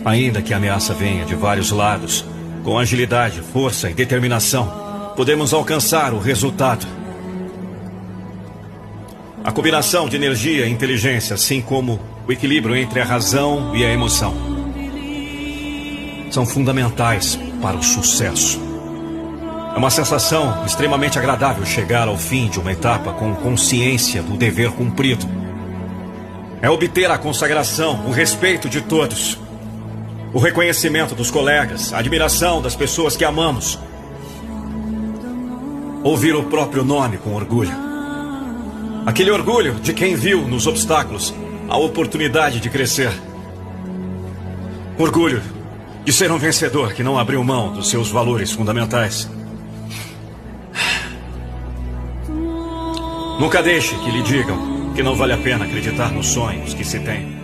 Ainda que a ameaça venha de vários lados, com agilidade, força e determinação, podemos alcançar o resultado. A combinação de energia e inteligência, assim como o equilíbrio entre a razão e a emoção, são fundamentais para o sucesso. É uma sensação extremamente agradável chegar ao fim de uma etapa com consciência do dever cumprido. É obter a consagração, o respeito de todos, o reconhecimento dos colegas, a admiração das pessoas que amamos. Ouvir o próprio nome com orgulho. Aquele orgulho de quem viu nos obstáculos a oportunidade de crescer. Orgulho de ser um vencedor que não abriu mão dos seus valores fundamentais. Nunca deixe que lhe digam que não vale a pena acreditar nos sonhos que se tem.